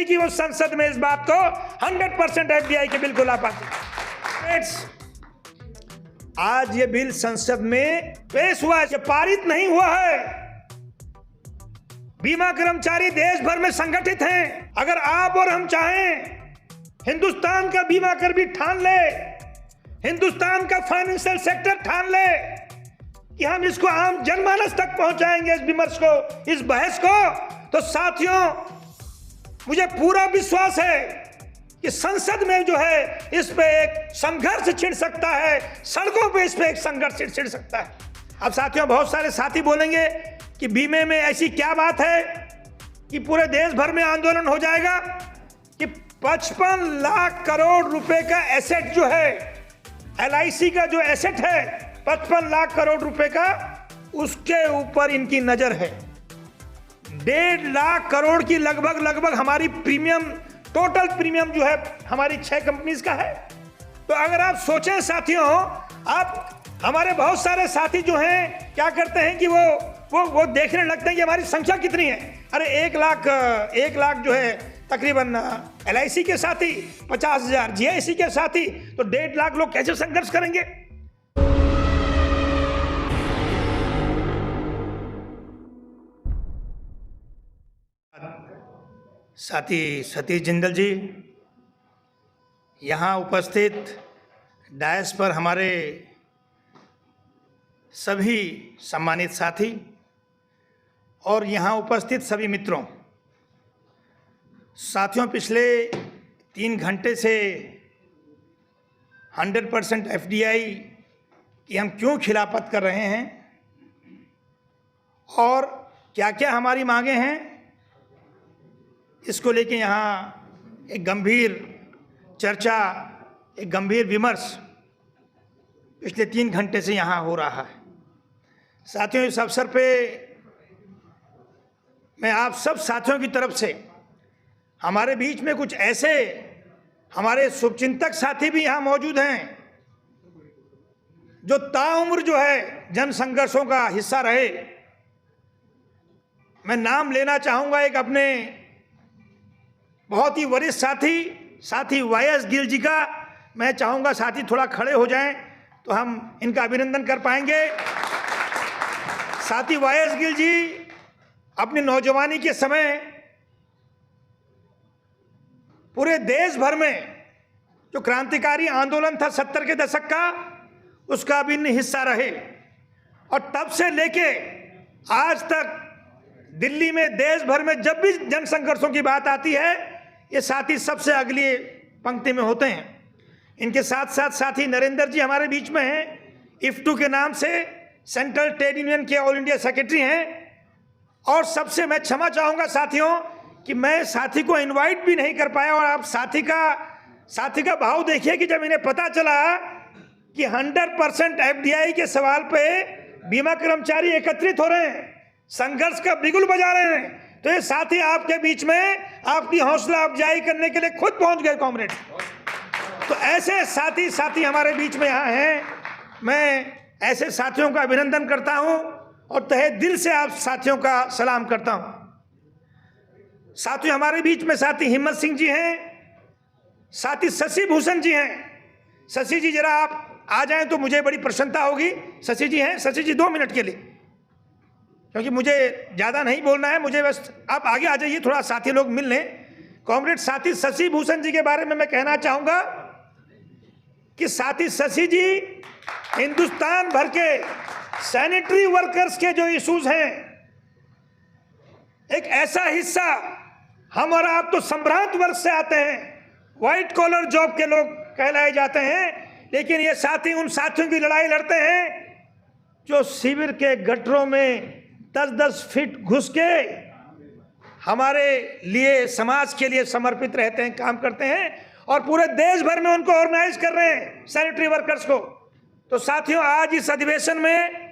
होती कि वो संसद में इस बात को 100% एफडीआई के बिल को ला पाती। आज ये बिल संसद में पेश हुआ है, पारित नहीं हुआ है। बीमा कर्मचारी देश भर में संगठित हैं। अगर आप और हम चाहें, हिंदुस्तान का बीमा कर भी ठान ले, हिंदुस्तान का फाइनेंशियल सेक्टर ठान ले कि हम इसको आम जनमानस तक पहुंचाएंगे, इस विमर्श को, इस बहस को, तो साथियों मुझे पूरा विश्वास है कि संसद में जो है इस पे एक संघर्ष छिड़ सकता है, सड़कों पे इस पे एक संघर्ष छिड़ सकता है। अब साथियों बहुत सारे साथी बोलेंगे कि बीमे में ऐसी क्या बात है कि पूरे देश भर में आंदोलन हो जाएगा कि 55 लाख करोड़ रुपए का एसेट जो है, एलआईसी का जो एसेट है 55 लाख करोड़ रुपए का, उसके ऊपर इनकी नजर है। 1.5 लाख करोड़ की लगभग हमारी प्रीमियम, टोटल प्रीमियम जो है हमारी 6 कंपनीज का है। तो अगर आप सोचें साथियों, आप हमारे बहुत सारे साथी जो हैं क्या करते हैं कि वो देखने लगते हैं कि हमारी संख्या कितनी है। अरे 1 लाख जो है तकरीबन एलआईसी के साथी, 50,000 जीआईसी के साथी, तो 1.5 लाख लोग कैसे संघर्ष करेंगे। साथी सतीश जिंदल जी, यहाँ उपस्थित डायस पर हमारे सभी सम्मानित साथी और यहाँ उपस्थित सभी मित्रों, साथियों पिछले 3 घंटे से 100% एफडीआई की हम क्यों खिलाफत कर रहे हैं और क्या क्या हमारी मांगे हैं, इसको लेके यहाँ एक गंभीर चर्चा, एक गंभीर विमर्श पिछले 3 घंटे से यहाँ हो रहा है। साथियों इस अवसर पे मैं आप सब साथियों की तरफ से, हमारे बीच में कुछ ऐसे हमारे शुभचिंतक साथी भी यहाँ मौजूद हैं जो ताउम्र जो है जन संघर्षों का हिस्सा रहे। मैं नाम लेना चाहूँगा एक अपने बहुत ही वरिष्ठ साथी वाईएस गिल जी का। मैं चाहूँगा साथी थोड़ा खड़े हो जाएं तो हम इनका अभिनंदन कर पाएंगे। साथी वाईएस गिल जी अपनी नौजवानी के समय पूरे देश भर में जो क्रांतिकारी आंदोलन था 70 के दशक का, उसका अभिन्न हिस्सा रहे और तब से लेके आज तक दिल्ली में, देश भर में जब भी जन संघर्षों की बात आती है, ये साथी सबसे अगली पंक्ति में होते हैं। इनके साथ साथ साथी नरेंद्र जी हमारे बीच में हैं, इफ्टू के नाम से सेंट्रल ट्रेड यूनियन के ऑल इंडिया सेक्रेटरी हैं। और सबसे मैं क्षमा चाहूँगा साथियों कि मैं साथी को इनवाइट भी नहीं कर पाया, और आप साथी का भाव देखिए कि जब इन्हें पता चला कि 100% एफडीआई के सवाल पे बीमा कर्मचारी एकत्रित हो रहे हैं, संघर्ष का बिगुल बजा रहे हैं, तो ये साथी आपके बीच में आपकी हौसला अफजाई करने के लिए खुद पहुंच गए कॉमरेड। तो ऐसे साथी हमारे बीच में यहाँ हैं। मैं ऐसे साथियों का अभिनंदन करता हूं और तहे दिल से आप साथियों का सलाम करता हूं। साथियों हमारे बीच में साथी हिम्मत सिंह जी हैं, साथी शशि भूषण जी हैं। शशि जी जरा आप आ जाएं तो मुझे बड़ी प्रसन्नता होगी। शशि जी हैं, शशि जी 2 मिनट के लिए, क्योंकि मुझे ज़्यादा नहीं बोलना है, मुझे बस आप आगे आ जाइए, थोड़ा साथी लोग मिल लें। कॉमरेड साथी शशि भूषण जी के बारे में मैं कहना चाहूँगा कि साथी शशि जी हिंदुस्तान भर के सैनिटरी वर्कर्स के जो इश्यूज हैं, एक ऐसा हिस्सा, हम और आप तो संभ्रांत वर्ग से आते हैं, व्हाइट कॉलर जॉब के लोग कहलाए जाते हैं, लेकिन ये साथी उन साथियों की लड़ाई लड़ते हैं जो शिविर के गटरों में 10-10 फीट घुस के हमारे लिए, समाज के लिए समर्पित रहते हैं, काम करते हैं, और पूरे देश भर में उनको ऑर्गेनाइज कर रहे हैं सैनिटरी वर्कर्स को। तो साथियों आज इस अधिवेशन में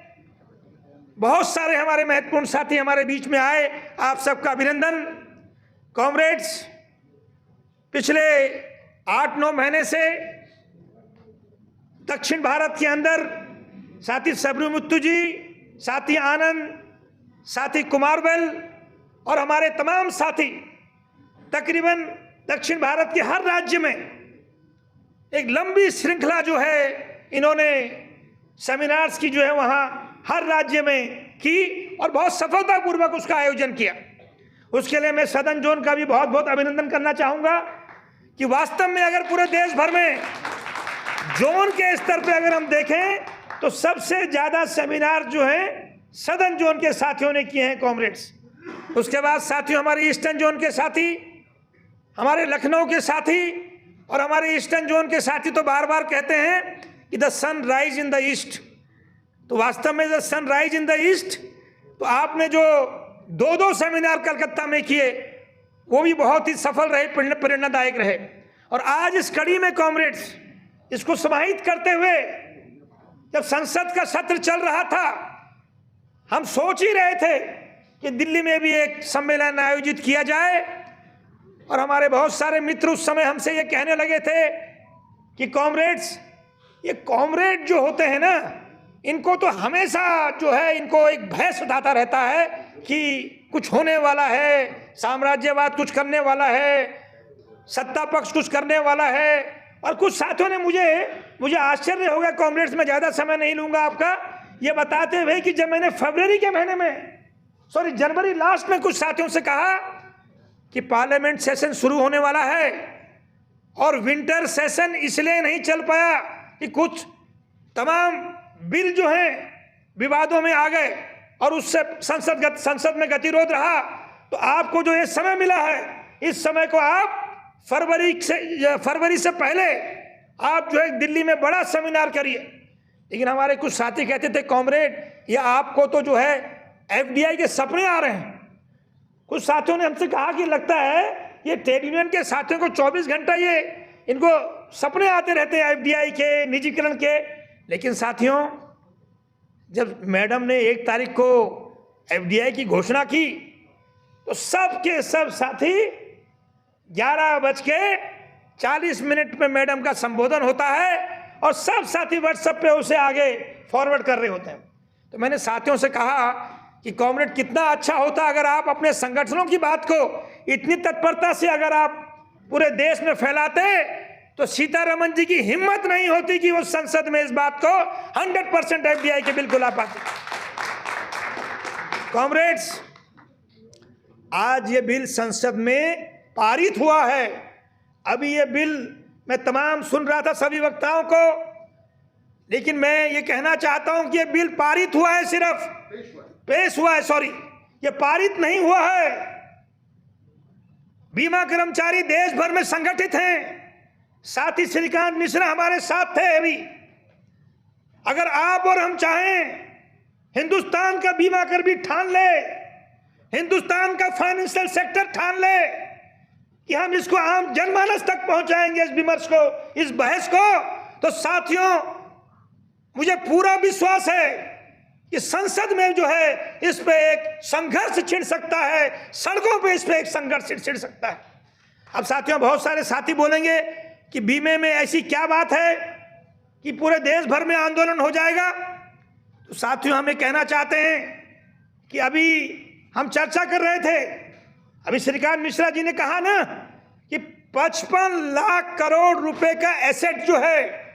बहुत सारे हमारे महत्वपूर्ण साथी हमारे बीच में आए, आप सबका अभिनंदन। कॉमरेड्स, पिछले 8-9 महीने से दक्षिण भारत के अंदर साथी सबरूमुत्तु जी, साथी आनंद, साथी कुमारवेल और हमारे तमाम साथी तकरीबन दक्षिण भारत के हर राज्य में एक लंबी श्रृंखला जो है इन्होंने सेमिनार्स की जो है वहाँ हर राज्य में की और बहुत सफलतापूर्वक उसका आयोजन किया। उसके लिए मैं सदन जोन का भी बहुत बहुत अभिनंदन करना चाहूँगा कि वास्तव में अगर पूरे देश भर में जोन के स्तर पे अगर हम देखें तो सबसे ज़्यादा सेमिनार जो है सदन जोन के साथियों ने किए हैं कॉमरेड्स। उसके बाद साथियों हमारे ईस्टर्न जोन के साथी, हमारे लखनऊ के साथी और हमारे ईस्टर्न जोन के साथी तो बार बार कहते हैं कि the sun rise in the east. तो वास्तव में the sun rise in the east तो आपने जो दो सेमिनार कलकत्ता में किए वो भी बहुत ही सफल रहे, प्रेरणादायक रहे। और आज इस कड़ी में कॉमरेड्स इसको समाहित करते हुए जब संसद का सत्र चल रहा था हम सोच ही रहे थे कि दिल्ली में भी एक सम्मेलन आयोजित किया जाए और हमारे बहुत सारे मित्र उस समय हमसे ये कहने लगे थे कि कॉमरेड्स, ये कॉमरेड जो होते हैं ना इनको तो हमेशा जो है इनको एक भय सताता रहता है कि कुछ होने वाला है, साम्राज्यवाद कुछ करने वाला है, सत्ता पक्ष कुछ करने वाला है। और कुछ साथियों ने मुझे आश्चर्य हो गया कॉमरेड्स, में ज़्यादा समय नहीं लूँगा आपका, ये बताते हुए कि जब मैंने फरवरी के महीने में जनवरी लास्ट में कुछ साथियों से कहा कि पार्लियामेंट सेशन शुरू होने वाला है और विंटर सेशन इसलिए नहीं चल पाया कि कुछ तमाम बिल जो हैं विवादों में आ गए और उससे संसद में गतिरोध रहा, तो आपको जो ये समय मिला है इस समय को आप फरवरी से पहले आप जो है दिल्ली में बड़ा सेमिनार करिए। लेकिन हमारे कुछ साथी कहते थे कॉमरेड ये आपको तो जो है एफडीआई के सपने आ रहे हैं। कुछ साथियों ने हमसे कहा कि लगता है ये ट्रेड यूनियन के साथियों को 24 घंटा ये इनको सपने आते रहते हैं एफडीआई के, निजीकरण के। लेकिन साथियों जब मैडम ने 1 तारीख को एफडीआई की घोषणा की तो सब के सब साथी 11:40 में मैडम का संबोधन होता है और सब साथी व्हाट्सएप पे उसे आगे फॉरवर्ड कर रहे होते हैं। तो मैंने साथियों से कहा कि कॉमरेड कितना अच्छा होता अगर आप अपने संगठनों की बात को इतनी तत्परता से अगर आप पूरे देश में फैलाते तो सीतारमन जी की हिम्मत नहीं होती कि वो संसद में इस बात को 100% एफडीआई के बिल्कुल ला पाते। कॉमरेड्स आज ये बिल संसद में पारित हुआ है। अभी ये बिल मैं तमाम सुन रहा था सभी वक्ताओं को, लेकिन मैं ये कहना चाहता हूं कि ये बिल पारित हुआ है, सिर्फ पेश हुआ है, सॉरी ये पारित नहीं हुआ है। बीमा कर्मचारी देश भर में संगठित हैं, साथी श्रीकांत मिश्रा हमारे साथ थे। अभी अगर आप और हम चाहें हिंदुस्तान का बीमा कर भी ठान ले, हिंदुस्तान का फाइनेंशियल सेक्टर ठान ले कि हम इसको आम जनमानस तक पहुंचाएंगे इस विमर्श को, इस बहस को, तो साथियों मुझे पूरा विश्वास है कि संसद में जो है इस पे एक संघर्ष छिड़ सकता है, सड़कों पे इस पे एक संघर्ष छिड़ सकता है। अब साथियों बहुत सारे साथी बोलेंगे कि बीमे में ऐसी क्या बात है कि पूरे देश भर में आंदोलन हो जाएगा। तो साथियों हमें कहना चाहते हैं कि अभी हम चर्चा कर रहे थे, अभी श्रीकांत मिश्रा जी ने कहा ना कि 55 लाख करोड़ रुपए का एसेट जो है,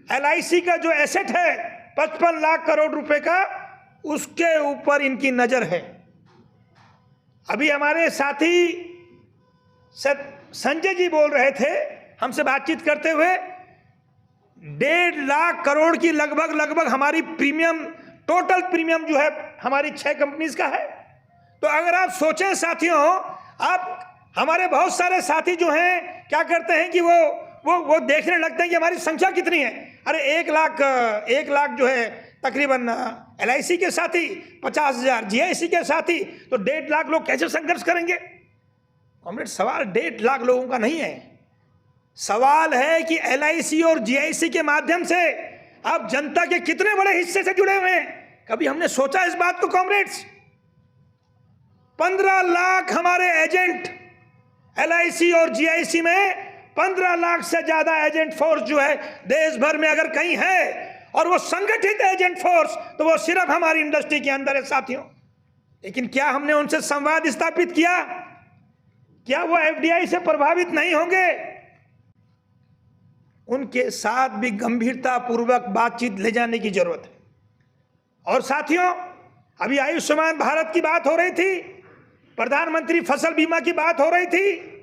एलआईसी का जो एसेट है 55 लाख करोड़ रुपए का, उसके ऊपर इनकी नजर है। अभी हमारे साथी संजय जी बोल रहे थे हमसे बातचीत करते हुए, 1.5 लाख करोड़ की लगभग हमारी प्रीमियम, टोटल प्रीमियम जो है हमारी 6 कंपनीज का है। तो अगर आप सोचें साथियों, आप हमारे बहुत सारे साथी जो हैं क्या करते हैं कि वो देखने लगते हैं कि हमारी संख्या कितनी है। अरे 1 लाख जो है तकरीबन एलआईसी के साथी, 50,000 जीआईसी के साथी, तो 1.5 लाख लोग कैसे संघर्ष करेंगे। कॉमरेड सवाल 1.5 लाख लोगों का नहीं है, सवाल है कि एलआईसी और जीआईसी के माध्यम से आप जनता के कितने बड़े हिस्से से जुड़े हुए हैं। कभी हमने सोचा इस बात को कॉमरेड्स? 15 लाख हमारे एजेंट एलआईसी और जीआईसी में, 15 लाख से ज्यादा एजेंट फोर्स जो है देश भर में अगर कहीं है, और वो संगठित एजेंट फोर्स, तो वो सिर्फ हमारी इंडस्ट्री के अंदर है साथियों। लेकिन क्या हमने उनसे संवाद स्थापित किया? क्या वो एफडीआई से प्रभावित नहीं होंगे? उनके साथ भी गंभीरता पूर्वक बातचीत ले जाने की जरूरत है। और साथियों, अभी आयुष्मान भारत की बात हो रही थी, प्रधानमंत्री फसल बीमा की बात हो रही थी,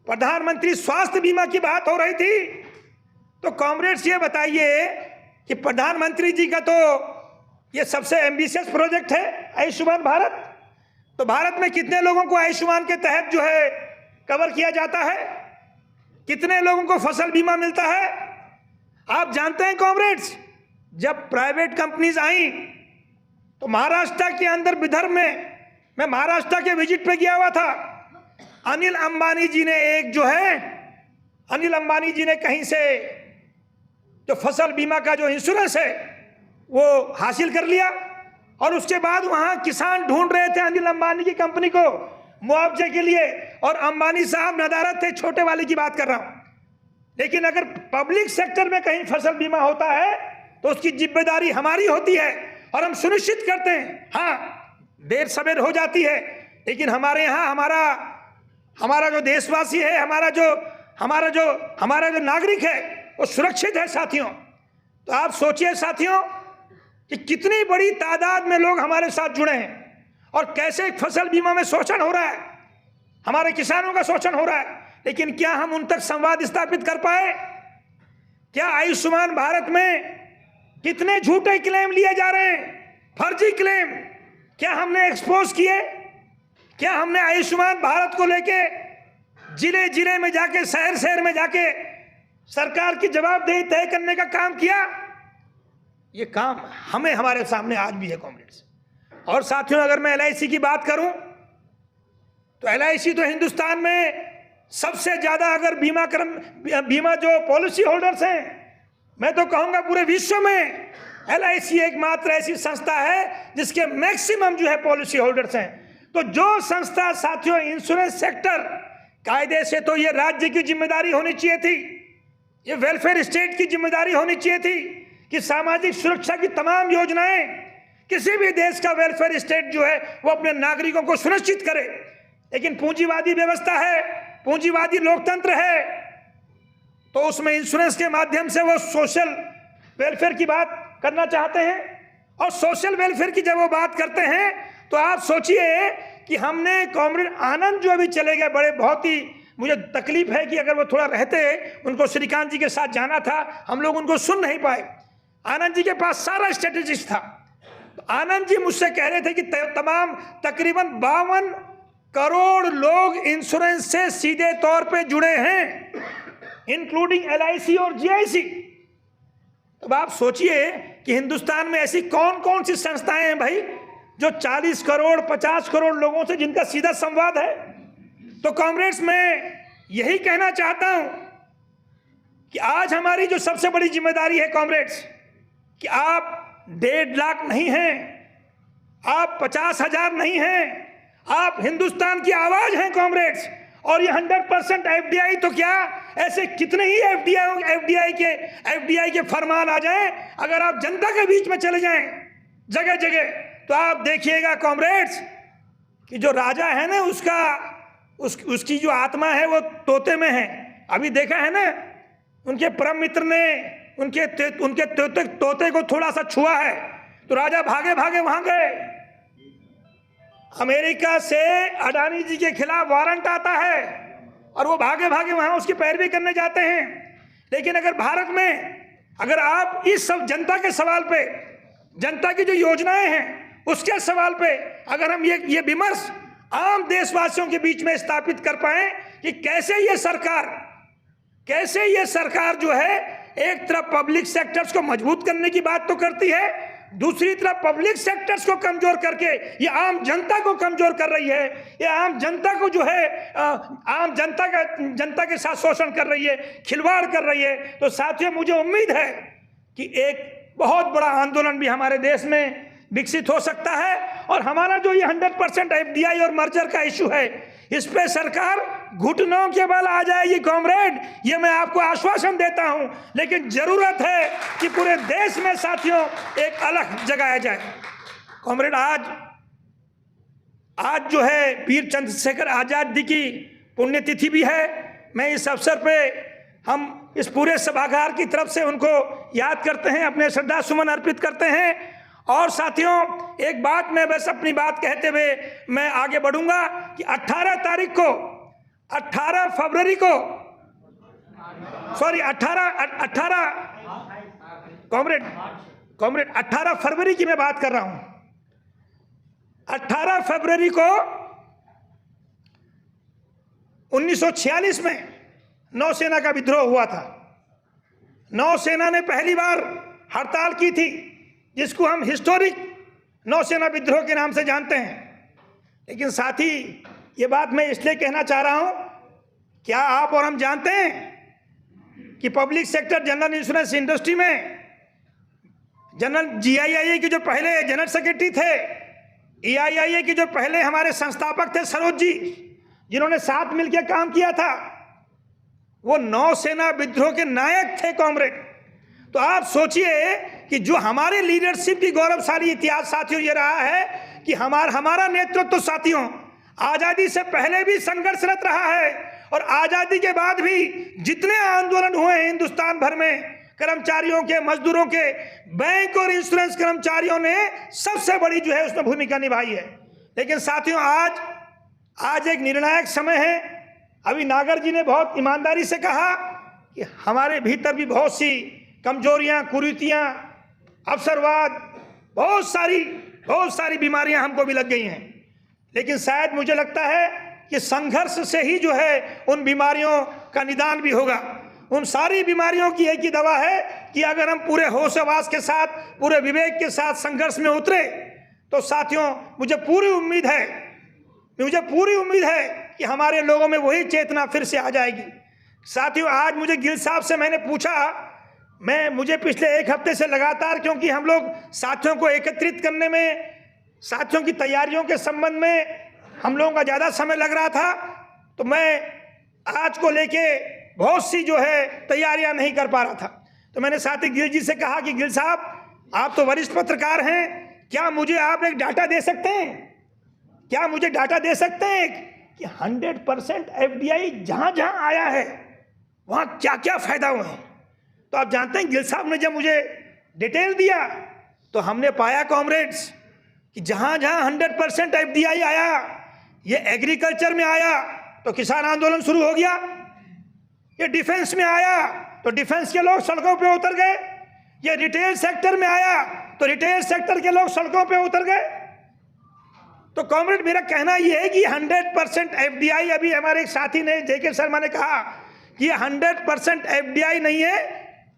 प्रधानमंत्री स्वास्थ्य बीमा की बात हो रही थी। तो कॉमरेड्स ये बताइए कि प्रधानमंत्री जी का तो ये सबसे एम्बिशियस प्रोजेक्ट है आयुष्मान भारत। तो भारत में कितने लोगों को आयुष्मान के तहत जो है कवर किया जाता है? कितने लोगों को फसल बीमा मिलता है? आप जानते हैं कॉमरेड्स, जब प्राइवेट कंपनीज आई तो महाराष्ट्र के अंदर विदर्भ में, मैं महाराष्ट्र के विजिट पे गया हुआ था, अनिल अंबानी जी ने अनिल अंबानी जी ने कहीं से जो फसल बीमा का जो इंश्योरेंस है वो हासिल कर लिया। और उसके बाद वहां किसान ढूंढ रहे थे अनिल अंबानी की कंपनी को मुआवजे के लिए, और अंबानी साहब नदारत थे, छोटे वाले की बात कर रहा हूं। लेकिन अगर पब्लिक सेक्टर में कहीं फसल बीमा होता है तो उसकी जिम्मेदारी हमारी होती है और हम सुनिश्चित करते हैं। हाँ, देर सवेर हो जाती है, लेकिन हमारे यहाँ हमारा जो देशवासी है, हमारा जो नागरिक है वो सुरक्षित है साथियों। तो आप सोचिए साथियों कि कितनी बड़ी तादाद में लोग हमारे साथ जुड़े हैं और कैसे फसल बीमा में शोषण हो रहा है, हमारे किसानों का शोषण हो रहा है। लेकिन क्या हम उन तक संवाद स्थापित कर पाए? क्या आयुष्मान भारत में कितने झूठे क्लेम लिए जा रहे हैं, फर्जी क्लेम, क्या हमने एक्सपोज किए? क्या हमने आयुष्मान भारत को लेके जिले जिले में जाके, शहर शहर में जाके सरकार की जवाबदेही तय करने का काम किया? ये काम हमारे सामने आज भी है कॉमरेड्स। और साथियों, अगर मैं एलआईसी की बात करूं तो एलआईसी तो हिंदुस्तान में सबसे ज्यादा, अगर बीमा जो पॉलिसी होल्डर्स हैं, मैं तो कहूंगा पूरे विश्व में एलआईसी एकमात्र ऐसी संस्था है जिसके मैक्सिमम जो है पॉलिसी होल्डर्स हैं। तो जो संस्था साथियों, इंश्योरेंस सेक्टर, कायदे से तो ये राज्य की जिम्मेदारी होनी चाहिए थी, ये वेलफेयर स्टेट की जिम्मेदारी होनी चाहिए थी कि सामाजिक सुरक्षा की तमाम योजनाएं, किसी भी देश का वेलफेयर स्टेट जो है वो अपने नागरिकों को सुनिश्चित करे। लेकिन पूंजीवादी व्यवस्था है, पूंजीवादी लोकतंत्र है, तो उसमें इंश्योरेंस के माध्यम से वो सोशल वेलफेयर की बात करना चाहते हैं। और सोशल वेलफेयर की जब वो बात करते हैं तो आप सोचिए कि हमने कॉमरेड आनंद जो अभी चले गए, बड़े बहुत ही मुझे तकलीफ है कि अगर वो थोड़ा रहते, उनको श्रीकांत जी के साथ जाना था, हम लोग उनको सुन नहीं पाए। आनंद जी के पास सारा स्ट्रेटेजिस्ट था। तो आनंद जी मुझसे कह रहे थे कि तमाम तकरीबन 52 करोड़ लोग इंश्योरेंस से सीधे तौर पे जुड़े हैं, इंक्लूडिंग एलआईसी और जीआईसी। तो आप सोचिए कि हिंदुस्तान में ऐसी कौन कौन सी संस्थाएं हैं भाई जो 40 करोड़ 50 करोड़ लोगों से जिनका सीधा संवाद है। तो कॉमरेड्स, मैं यही कहना चाहता हूं कि आज हमारी जो सबसे बड़ी जिम्मेदारी है कॉमरेड्स, कि आप 1.5 लाख नहीं हैं, आप 50,000 नहीं हैं, आप हिंदुस्तान की आवाज हैं कॉमरेड्स। और ये 100% एफडीआई, तो क्या ऐसे कितने ही एफडीआई के फरमान आ जाएं, अगर आप जनता के बीच में चले जाएं जगह जगह, तो आप देखिएगा कॉमरेड्स कि जो राजा है ना, उसकी जो आत्मा है वो तोते में है। अभी देखा है ना, उनके परम मित्र ने उनके तोते को थोड़ा सा छुआ है तो राजा भागे भागे वहां गए। अमेरिका से अडानी जी के खिलाफ वारंट आता है और वो भागे भागे वहां उसकी पैरवी करने जाते हैं। लेकिन अगर भारत में, अगर आप इस सब जनता के सवाल पे, जनता की जो योजनाएं हैं उसके सवाल पे अगर हम ये विमर्श आम देशवासियों के बीच में स्थापित कर पाए कि कैसे ये सरकार जो है एक तरफ पब्लिक सेक्टर्स को मजबूत करने की बात तो करती है, दूसरी तरफ पब्लिक सेक्टर्स को कमजोर करके ये आम जनता को कमजोर कर रही है, ये आम जनता को जो है आम जनता के साथ शोषण कर रही है, खिलवाड़ कर रही है। तो साथियों, मुझे उम्मीद है कि एक बहुत बड़ा आंदोलन भी हमारे देश में विकसित हो सकता है। और हमारा जो ये 100% एफडीआई और मर्जर का इशू है, इस पे सरकार घुटनों के बल आ जाएगी कॉमरेड, ये मैं आपको आश्वासन देता हूं। लेकिन जरूरत है कि पूरे देश में साथियों एक अलग जगाया जाए। कॉमरेड, आज जो है वीर चंद्रशेखर आजाद जी की पुण्यतिथि भी है। मैं इस अवसर पे हम इस पूरे सभागार की तरफ से उनको याद करते हैं, अपने श्रद्धा सुमन अर्पित करते हैं। और साथियों, एक बात मैं बस अपनी बात कहते हुए मैं आगे बढ़ूंगा कि 18 तारीख को 18 फरवरी को सॉरी 18 कॉमरेड 18 फरवरी की मैं बात कर रहा हूं। 18 फरवरी को 1946 में नौसेना का विद्रोह हुआ था। नौसेना ने पहली बार हड़ताल की थी, जिसको हम हिस्टोरिक नौसेना विद्रोह के नाम से जानते हैं। लेकिन साथ ही ये बात मैं इसलिए कहना चाह रहा हूं, क्या आप और हम जानते हैं कि public sector general insurance industry में जनरल GIIA के जो पहले जनरल सेक्रेटरी थे, EIIA के जो पहले हमारे संस्थापक थे सरोज जी, जिन्होंने साथ मिलकर काम किया था, वो नौसेना विद्रोह के नायक थे कॉमरेड। तो आप सोचिए कि जो हमारे लीडरशिप की गौरवशाली इतिहास साथियों ये रहा है कि हमारा नेतृत्व तो साथियों आज़ादी से पहले भी संघर्षरत रहा है, और आज़ादी के बाद भी जितने आंदोलन हुए हैं हिंदुस्तान भर में, कर्मचारियों के, मजदूरों के, बैंक और इंश्योरेंस कर्मचारियों ने सबसे बड़ी जो है उसमें भूमिका निभाई है। लेकिन साथियों आज एक निर्णायक समय है। अभी नागर जी ने बहुत ईमानदारी से कहा कि हमारे भीतर भी बहुत सी कमजोरियां, कुरीतियां, अवसरवाद, बहुत सारी बीमारियां हमको भी लग गई हैं। लेकिन शायद मुझे लगता है कि संघर्ष से ही जो है उन बीमारियों का निदान भी होगा। उन सारी बीमारियों की एक ही दवा है कि अगर हम पूरे होश-हवास के साथ, पूरे विवेक के साथ संघर्ष में उतरे तो साथियों मुझे पूरी उम्मीद है कि हमारे लोगों में वही चेतना फिर से आ जाएगी। साथियों, आज मुझे गिल साहब से मैंने पूछा, मुझे पिछले एक हफ्ते से लगातार, क्योंकि हम लोग साथियों को एकत्रित करने में, साथियों की तैयारियों के संबंध में हम लोगों का ज़्यादा समय लग रहा था, तो मैं आज को लेके बहुत सी जो है तैयारियां नहीं कर पा रहा था। तो मैंने साथी गिल जी से कहा कि गिल साहब, आप तो वरिष्ठ पत्रकार हैं, क्या मुझे आप एक डाटा दे सकते हैं? क्या मुझे डाटा दे सकते हैं कि 100% FDI जहाँ जहाँ आया है वहाँ क्या क्या फ़ायदा हुए हैं? तो आप जानते हैं गिल साहब ने जब मुझे डिटेल दिया तो हमने पाया कॉमरेड्स कि जहाँ जहाँ 100% FDI आया, ये एग्रीकल्चर में आया तो किसान आंदोलन शुरू हो गया, ये डिफेंस में आया तो डिफेंस के लोग सड़कों पे उतर गए, ये रिटेल सेक्टर में आया तो रिटेल सेक्टर के लोग सड़कों पे उतर गए। तो कॉमरेड, मेरा कहना यह है कि 100% FDI, अभी हमारे एक साथी ने JK शर्मा ने कहा कि ये 100% FDI नहीं है,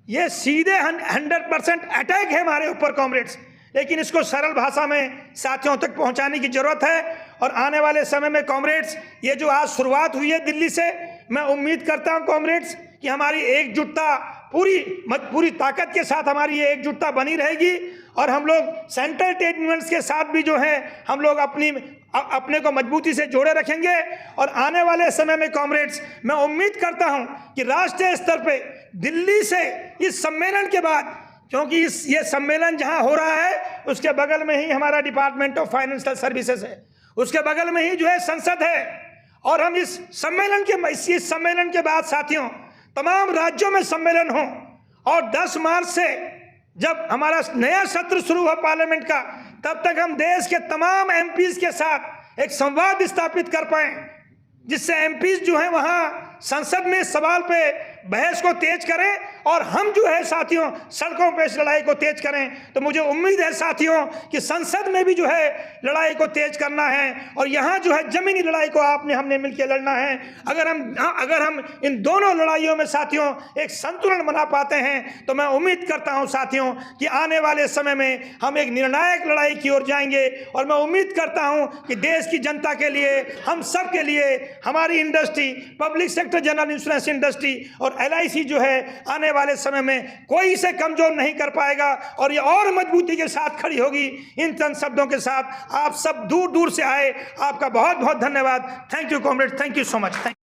ये सीधे 100% अटैक है हमारे ऊपर कॉमरेड्स। लेकिन इसको सरल भाषा में साथियों तक पहुंचाने की जरूरत है। और आने वाले समय में कॉमरेड्स, ये जो आज शुरुआत हुई है दिल्ली से, मैं उम्मीद करता हूं कॉमरेड्स कि हमारी एकजुटता पूरी ताकत के साथ हमारी ये एकजुटता बनी रहेगी, और हम लोग सेंट्रल ट्रेड यूनियंस के साथ भी जो है हम लोग अपने को मजबूती से जोड़े रखेंगे। और आने वाले समय में कॉमरेड्स, मैं उम्मीद करता हूं कि राष्ट्रीय स्तर पे दिल्ली से इस सम्मेलन के बाद, क्योंकि ये सम्मेलन जहां हो रहा है उसके बगल में ही हमारा डिपार्टमेंट ऑफ फाइनेंशियल सर्विसेज है, उसके बगल में ही जो है संसद है, और हम इस सम्मेलन के बाद साथियों तमाम राज्यों में सम्मेलन हो, और 10 मार्च से जब हमारा नया सत्र शुरू हो पार्लियामेंट का, तब तक हम देश के तमाम MPs के साथ एक संवाद स्थापित कर पाएं, जिससे MPs जो हैं वहाँ संसद में सवाल पे बहस को तेज करें, और हम जो है साथियों सड़कों पे इस लड़ाई को तेज करें। तो मुझे उम्मीद है साथियों कि संसद में भी जो है लड़ाई को तेज करना है, और यहाँ जो है जमीनी लड़ाई को हमने मिलकर लड़ना है। अगर हम इन दोनों लड़ाइयों में साथियों एक संतुलन बना पाते हैं, तो मैं उम्मीद करता हूँ साथियों कि आने वाले समय में हम एक निर्णायक लड़ाई की ओर जाएंगे। और मैं उम्मीद करता हूँ कि देश की जनता के लिए, हम सब के लिए, हमारी industry, public sector general insurance industry और LIC जो है आने वाले समय में कोई इसे कमजोर नहीं कर पाएगा, और ये और मजबूती के साथ खड़ी होगी। इन चंद शब्दों के साथ आप सब दूर दूर से आए, आपका बहुत बहुत धन्यवाद। Thank you comrade, thank you so much.